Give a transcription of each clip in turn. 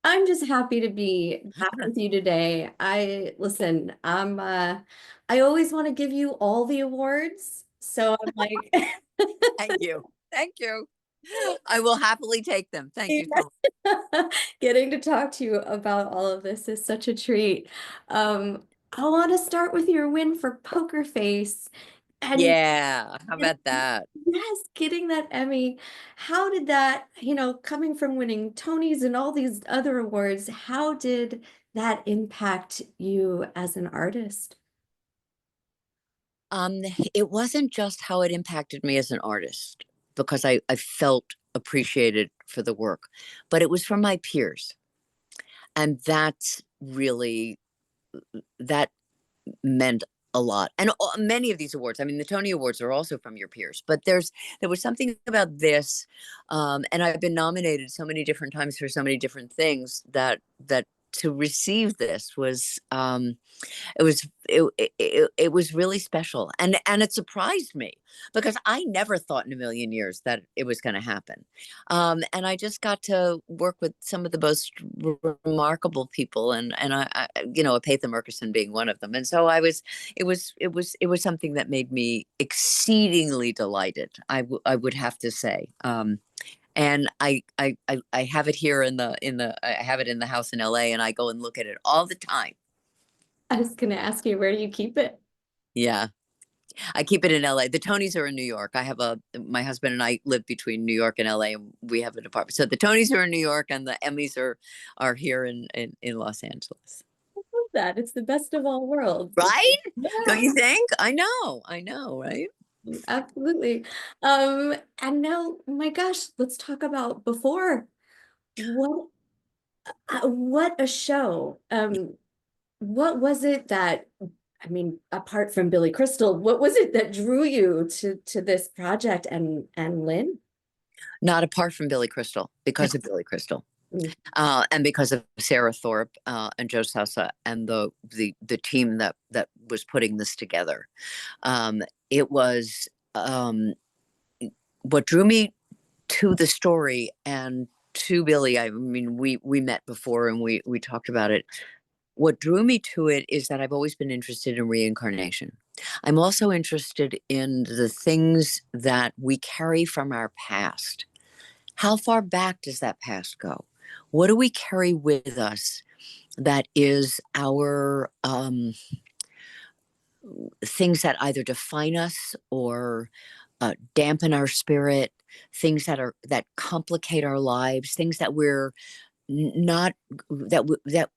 I'm just happy to be back with you today. I always want to give you all the awards. So I'm like, Thank you. Thank you. I will happily take them. Thank you so much. getting to talk to you about all of this is such a treat. I want to start with your win for Poker Face. And Yeah, how about that? yes, getting that Emmy. How did that, coming from winning Tonys and all these other awards, how did that impact you as an artist? Um, it wasn't just how it impacted me as an artist, because I felt appreciated for the work, but it was from my peers. And that's really, that meant a lot. And many of these awards, I mean, the Tony Awards are also from your peers, but there was something about this, and I've been nominated so many different times for so many different things that to receive this was it was really special, and it surprised me because I never thought in a million years that it was going to happen. And I just got to work with some of the most remarkable people, and Apatha Murkison being one of them. And so it was something that made me exceedingly delighted. I would have to say. And I have it here I have it in the house in LA, and I go and look at it all the time. I was going to ask you, where do you keep it? Yeah, I keep it in LA. The Tonys are in New York. My husband and I live between New York and LA, and we have an apartment. So the Tonys are in New York, and the Emmys are here in Los Angeles. Love that. It's the best of all worlds. Right? Don't Yeah, you think? I know, right? absolutely. And now, my gosh, let's talk about before. What what a show. What was it that, I mean, apart from Billy Crystal, what was it that drew you to this project and Lynn? Not apart from Billy Crystal, because of Billy Crystal. Mm. And because of Sarah Thorpe and Joe Sessa and the team that was putting this together. It was what drew me to the story and to Billy. I mean, we met before and we talked about it. What drew me to it is that I've always been interested in reincarnation. I'm also interested in the things that we carry from our past. How far back does that past go? What do we carry with us that is our things that either define us or dampen our spirit, things that complicate our lives, things that we're not that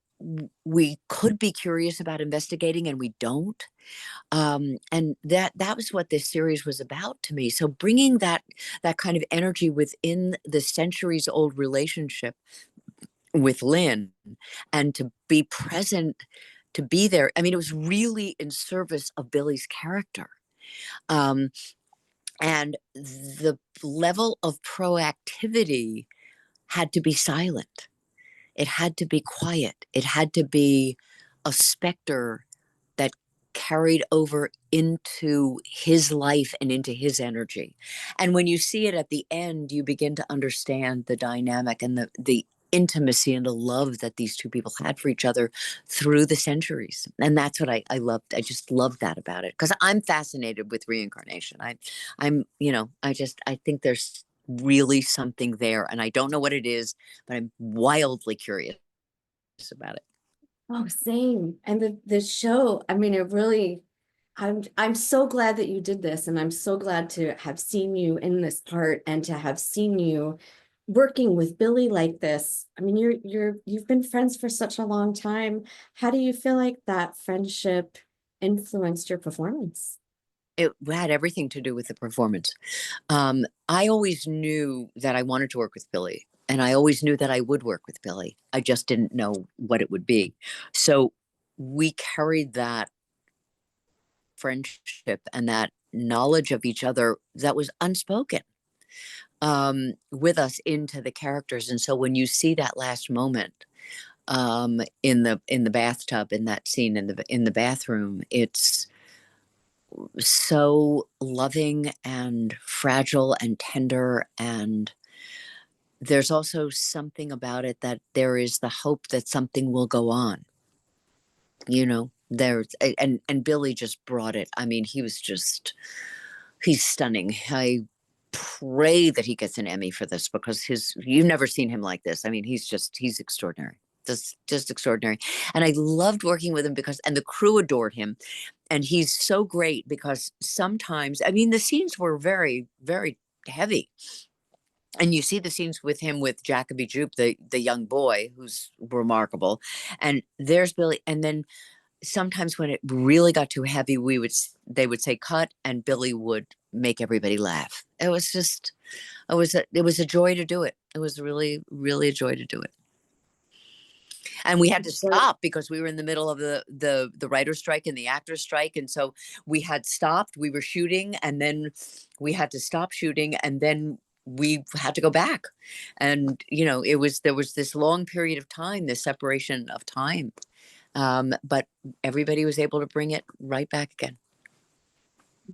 we could be curious about investigating and we don't. And that was what this series was about to me. So bringing that kind of energy within the centuries old relationship with Lynn, and to be present, to be there. I mean, it was really in service of Billy's character. Um, and the level of proactivity had to be silent. It had to be quiet. It had to be a specter that carried over into his life and into his energy. And when you see it at the end, you begin to understand the dynamic and the intimacy and the love that these two people had for each other through the centuries. And that's what I loved. I just loved that about it, because I'm fascinated with reincarnation. I think there's really something there, and I don't know what it is, but I'm wildly curious about it. Oh, same. And the show, I mean, it really, I'm so glad that you did this, and I'm so glad to have seen you in this part and to have seen you working with Billy like this. I mean, you've been friends for such a long time. How do you feel like that friendship influenced your performance? It had everything to do with the performance. I always knew that I wanted to work with Billy, and I always knew that I would work with Billy. I just didn't know what it would be. So we carried that friendship and that knowledge of each other that was unspoken, with us into the characters. And so when you see that last moment, in the bathtub, in that scene in the bathroom, it's so loving and fragile and tender, and there's also something about it that there is the hope that something will go on. There's and Billy just brought it. I mean, he's stunning. I pray that he gets an Emmy for this, because you've never seen him like this. I mean, he's extraordinary. Just extraordinary. And I loved working with him, and the crew adored him. And he's so great because sometimes, I mean, the scenes were very, very heavy. And you see the scenes with him with Jacoby Jupe, the young boy who's remarkable. And there's Billy. And then sometimes when it really got too heavy, they would say cut, and Billy would make everybody laugh. It was a joy to do it. It was really, really a joy to do it. And we had to stop because we were in the middle of the writer's strike and the actor's strike. And so we had stopped, we were shooting, and then we had to stop shooting, and then we had to go back. And, there was this long period of time, this separation of time. But everybody was able to bring it right back again.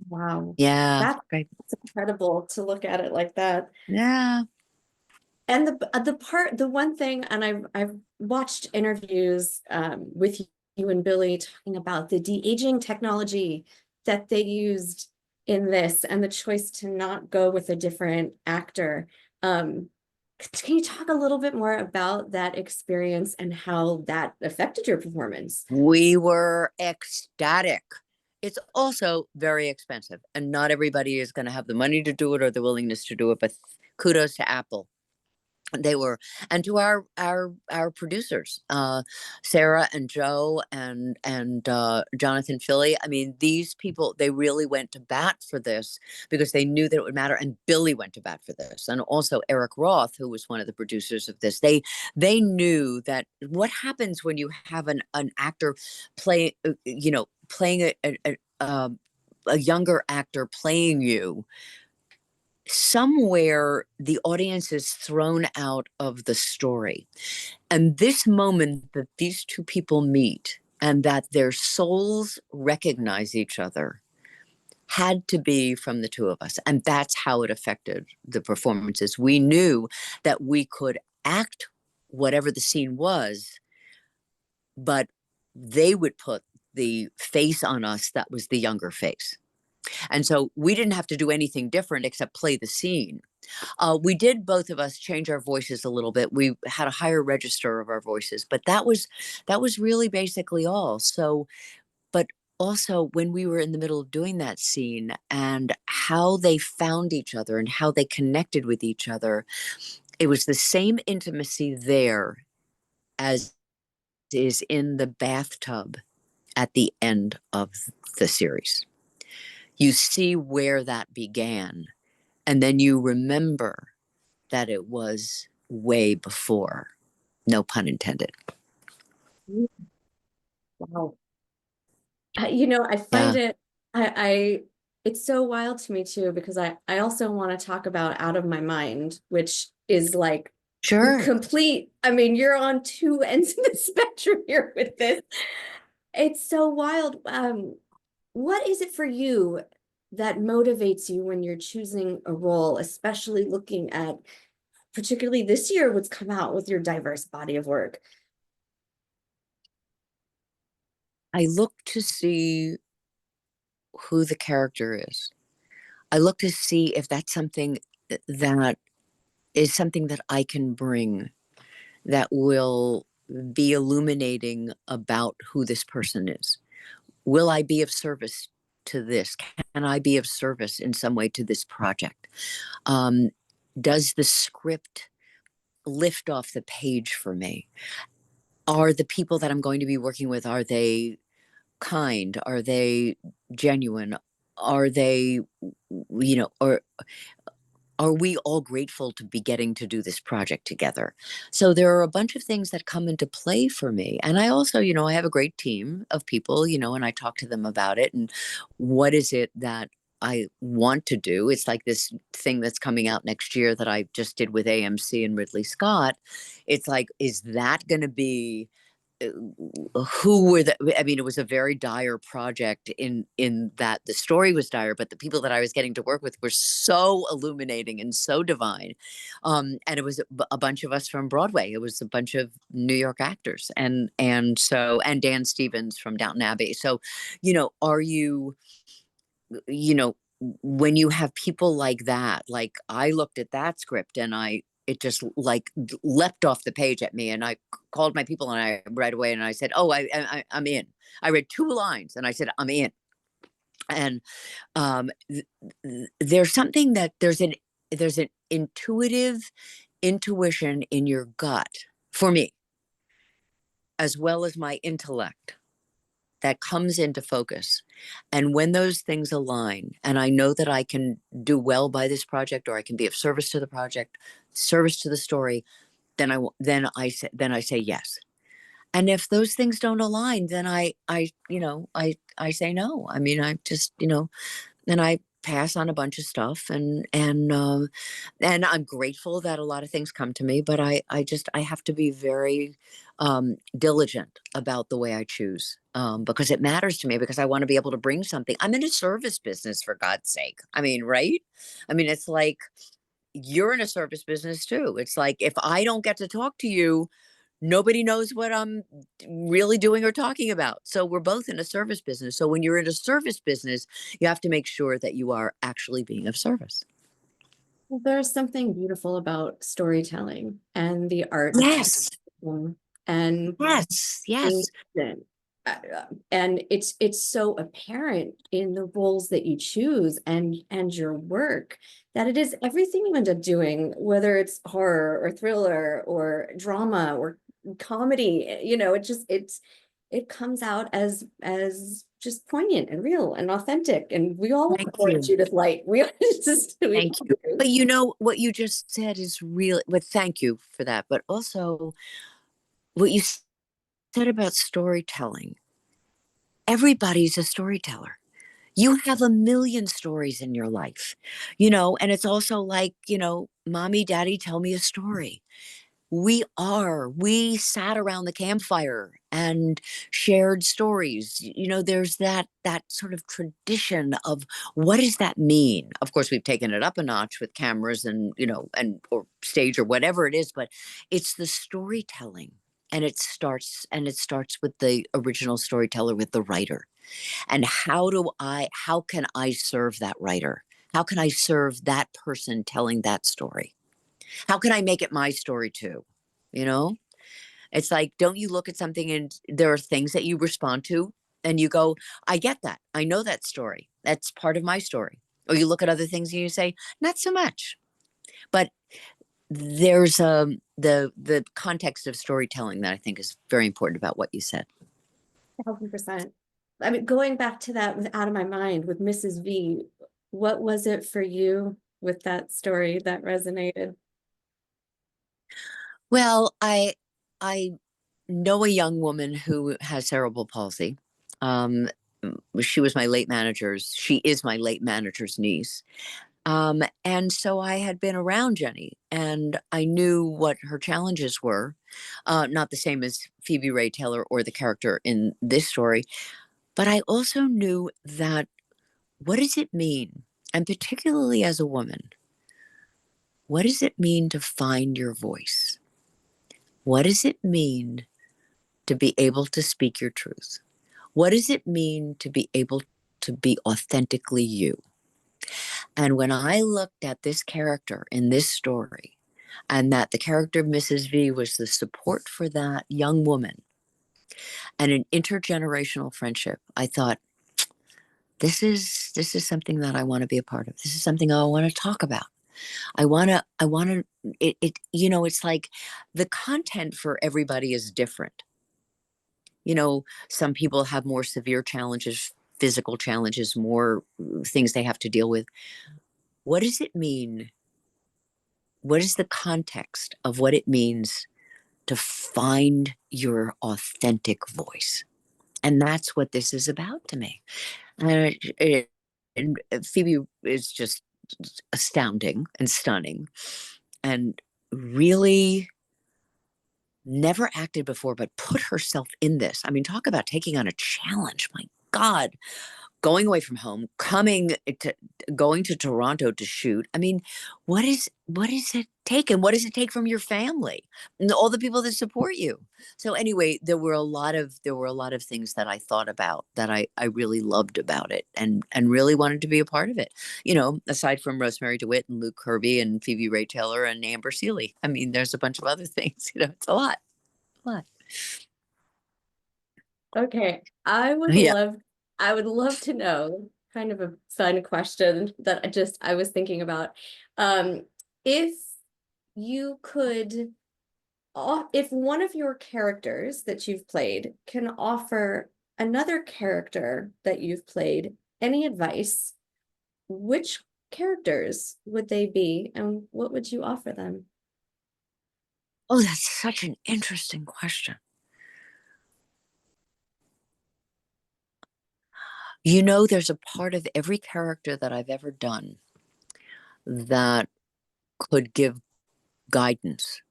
Wow. Yeah. That's Great. incredible to look at it like that. Yeah. And the one thing, and I've watched interviews with you and Billy talking about the de-aging technology that they used in this, and the choice to not go with a different actor. Can you talk a little bit more about that experience and how that affected your performance? We were ecstatic. It's also very expensive, and not everybody is going to have the money to do it or the willingness to do it, but kudos to Apple. They were, and to our producers, Sarah and Joe and Jonathan Philly. I mean, these people, they really went to bat for this because they knew that it would matter. And Billy went to bat for this, and also Eric Roth, who was one of the producers of this. They knew that what happens when you have an actor playing a younger actor playing you. Somewhere the audience is thrown out of the story. And this moment that these two people meet and that their souls recognize each other had to be from the two of us. And that's how it affected the performances. We knew that we could act whatever the scene was, but they would put the face on us that was the younger face. And so we didn't have to do anything different except play the scene. We did, both of us, change our voices a little bit. We had a higher register of our voices, but that was really basically all. So, but also when we were in the middle of doing that scene and how they found each other and how they connected with each other, it was the same intimacy there as is in the bathtub at the end of the series. You see where that began, and then you remember that it was way before. No pun intended. Wow. I find Yeah. it's so wild to me too, because I also want to talk about Out of My Mind, which is like the Sure. complete, I mean, you're on two ends of the spectrum here with this. It's so wild. What is it for you that motivates you when you're choosing a role, especially looking at, particularly this year, what's come out with your diverse body of work? I look to see who the character is. I look to see if that's something that is something that I can bring that will be illuminating about who this person is. Will I be of service to this? Can I be of service in some way to this project? Does the script lift off the page for me? Are the people that I'm going to be working with, are they kind? Are they genuine? Are they, or are we all grateful to be getting to do this project together? So there are a bunch of things that come into play for me. And I also, I have a great team of people, and I talk to them about it. And what is it that I want to do? It's like this thing that's coming out next year that I just did with AMC and Ridley Scott. It's like, is that going to be who were the, I mean, it was a very dire project in that the story was dire, but the people that I was getting to work with were so illuminating and so divine. And it was a bunch of us from Broadway. It was a bunch of New York actors, and Dan Stevens from Downton Abbey. So, are you, you know, when you have people like that, like I looked at that script and it just like leapt off the page at me, and I called my people and I right away and I said, "Oh, I'm in." I read 2 lines and I said, "I'm in." And there's something that there's an intuitive intuition in your gut for me, as well as my intellect, that comes into focus. And when those things align, and I know that I can do well by this project, or I can be of service to the project, service to the story, then I say yes. And if those things don't align, then I say no. I mean, I just, and I pass on a bunch of stuff, and I'm grateful that a lot of things come to me, but I have to be very diligent about the way I choose, because it matters to me, because I want to be able to bring something. I'm in a service business, for God's sake. I mean, right? I mean, it's like you're in a service business too. It's like if I don't get to talk to you, nobody knows what I'm really doing or talking about. So we're both in a service business. So when you're in a service business, you have to make sure that you are actually being of service. Well, there's something beautiful about storytelling and the art of Yes. storytelling and Yes. being Yes. present. And it's so apparent in the roles that you choose and your work, that it is everything you end up doing, whether it's horror or thriller or drama or comedy. It comes out as just poignant and real and authentic, and we all Thank support you. Judith Light. We Thank all you. do. But what you just said is real. But thank you for that. But also what you said about storytelling. Everybody's a storyteller. You have a million stories in your life, and it's also like, mommy, daddy, tell me a story. We sat around the campfire and shared stories. There's that sort of tradition of, what does that mean? Of course, we've taken it up a notch with cameras and, or stage or whatever it is, but it's the storytelling. And it starts with the original storyteller, with the writer. And how can I serve that writer? How can I serve that person telling that story? How can I make it my story too? You know, it's like, don't you look at something and there are things that you respond to and you go, I get that. I know that story. That's part of my story. Or you look at other things and you say, not so much. But there's the context of storytelling that I think is very important about what you said. 1,000%. I mean, going back to that with Out of My Mind with Mrs. V, what was it for you with that story that resonated? Well, I know a young woman who has cerebral palsy. Um, she was my late manager's. She is my late manager's niece. And so I had been around Jenny, and I knew what her challenges were. Not the same as Phoebe Ray Taylor or the character in this story, but I also knew that, what does it mean? And particularly as a woman, what does it mean to find your voice? What does it mean to be able to speak your truth? What does it mean to be able to be authentically you? And when I looked at this character in this story, and that the character Mrs. V was the support for that young woman and an intergenerational friendship, I thought, this is something that I want to be a part of. This is something I want to talk about. I want to it's like the content for everybody is different. Some people have more severe challenges, physical challenges, more things they have to deal with. What does it mean? What is the context of what it means to find your authentic voice? And that's what this is about to me. And Phoebe is just astounding and stunning, and really never acted before, but put herself in this. I mean, talk about taking on a challenge. My God, going away from home, going to Toronto to shoot. I mean, what is it take, and what does it take from your family and all the people that support you? So anyway, there were a lot of things that I thought about that I really loved about it, and really wanted to be a part of it. You know, aside from Rosemary DeWitt and Luke Kirby and Phoebe Ray Taylor and Amber Seeley. I mean, there's a bunch of other things. You know, it's a lot. A lot. Okay, Yeah. I would love to know, kind of a fun question that I was thinking about. If you could, if one of your characters that you've played can offer another character that you've played any advice, which characters would they be, and what would you offer them? Oh, that's such an interesting question. You know, there's a part of every character that I've ever done that could give guidance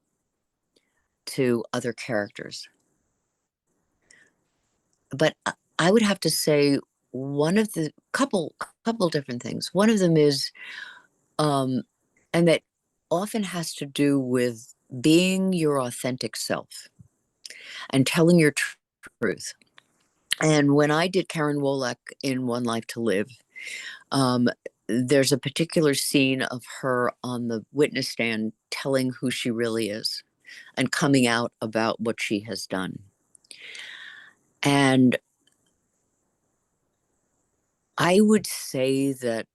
to other characters. But I would have to say one of the couple different things. One of them is, um, and that often has to do with being your authentic self and telling your truth. And when I did Karen Wolak in One Life to Live, um, there's a particular scene of her on the witness stand telling who she really is and coming out about what she has done. And I would say that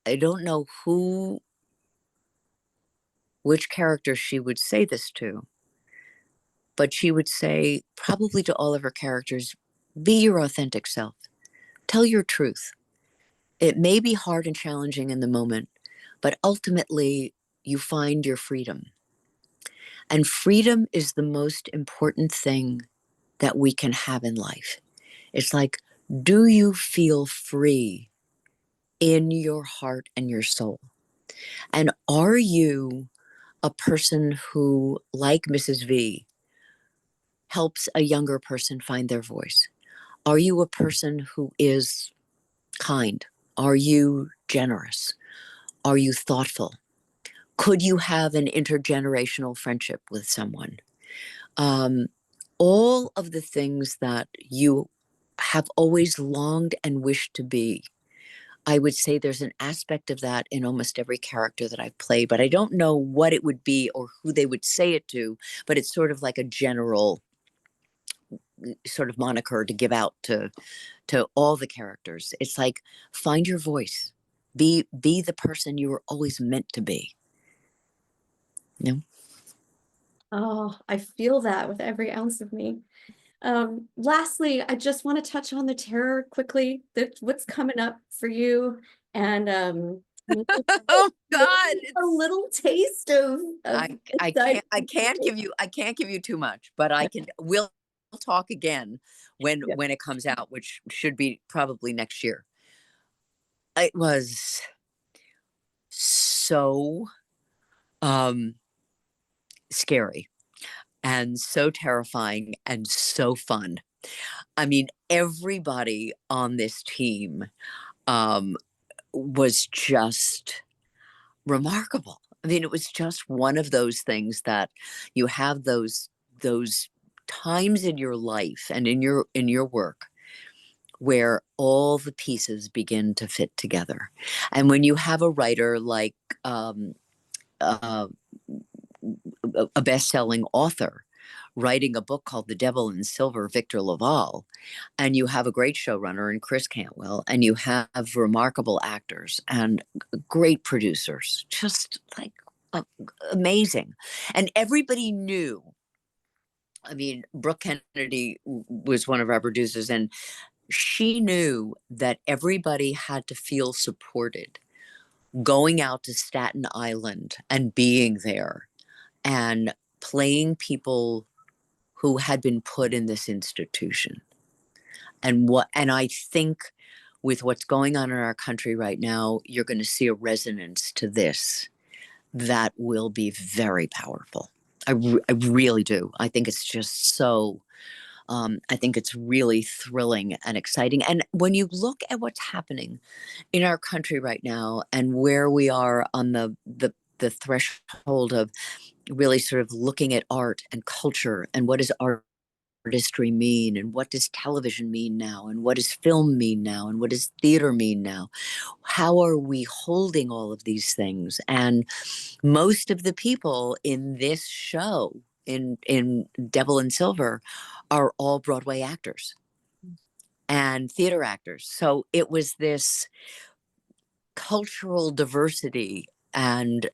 I don't know which character she would say this to, but she would say, probably to all of her characters, be your authentic self, tell your truth. It may be hard and challenging in the moment, but ultimately you find your freedom. And freedom is the most important thing that we can have in life. It's like, do you feel free in your heart and your soul? And are you a person who, like Mrs. V, helps a younger person find their voice? Are you a person who is kind? Are you generous? Are you thoughtful? Could you have an intergenerational friendship with someone? Um, all of the things that you have always longed and wished to be. I would say there's an aspect of that in almost every character that I've played, but I don't know what it would be or who they would say it to, but it's sort of like a general sort of moniker to give out to all the characters. It's like, find your voice. Be the person you were always meant to be. You know? Oh, I feel that with every ounce of me. Lastly, I just want to touch on the terror quickly, that what's coming up for you, and maybe Oh maybe God, a it's little taste of inside. I can't give you too much, but I can we'll talk again Yeah. when it comes out, which should be probably next year. It was so um scary and so terrifying and so fun. I mean, everybody on this team um was just remarkable. I mean, it was just one of those things that you have those times in your life and in your work where all the pieces begin to fit together. And when you have a writer like um, uh, a best-selling author writing a book called The Devil in Silver, Victor Laval, and you have a great showrunner in Chris Cantwell, and you have remarkable actors and great producers, just like uh, amazing. And everybody knew. I mean, Brooke Kennedy was one of our producers, and she knew that everybody had to feel supported going out to Staten Island and being there and playing people who had been put in this institution. And I think with what's going on in our country right now, you're going to see a resonance to this that will be very powerful. I really do. I think it's just so, I think it's really thrilling and exciting. And when you look at what's happening in our country right now and where we are on the threshold of really sort of looking at art and culture and what does artistry mean and what does television mean now and what does film mean now and what does theater mean now, how are we holding all of these things? And most of the people in this show, in Devil and Silver, are all Broadway actors and theater actors. So it was this cultural diversity and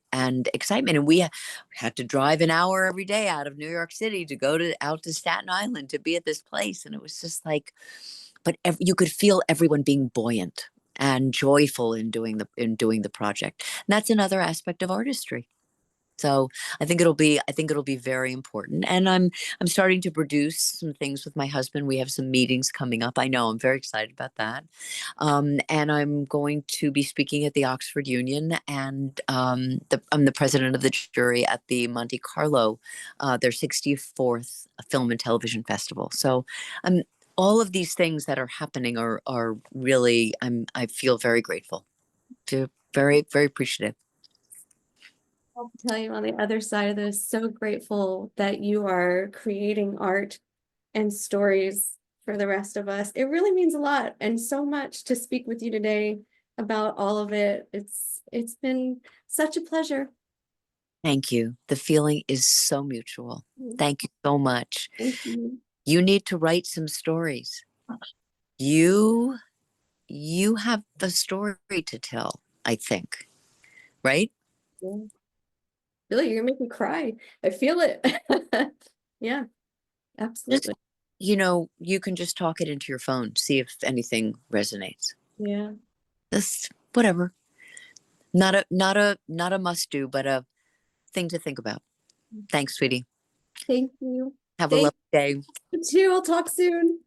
excitement, and we had to drive an hour every day out of New York City to go to out to Staten Island to be at this place, and it was just like, but you could feel everyone being buoyant and joyful in doing the project, and that's another aspect of artistry. So I think it'll be very important. And I'm starting to produce some things with my husband. We have some meetings coming up. I know I'm very excited about that. And I'm going to be speaking at the Oxford Union, and I'm the president of the jury at the Monte Carlo, their 64th Film and Television Festival. So I'm all of these things that are happening are really, I feel very grateful, to very, very appreciative. I'll tell you on the other side of this, so grateful that you are creating art and stories for the rest of us. It really means a lot and so much to speak with you today about all of it. It's been such a pleasure. Thank you. The feeling is so mutual. Thank you so much. Thank you. You need to write some stories. You you have the story to tell, I think, right? Yeah. Billy, you're gonna make me cry. I feel it. Yeah, Just, absolutely. you can just talk it into your phone, see if anything resonates. Yeah. Just whatever. Not a must do, but a thing to think about. Thanks, sweetie. Thank you. Have a Thank lovely day. you too. I'll talk soon.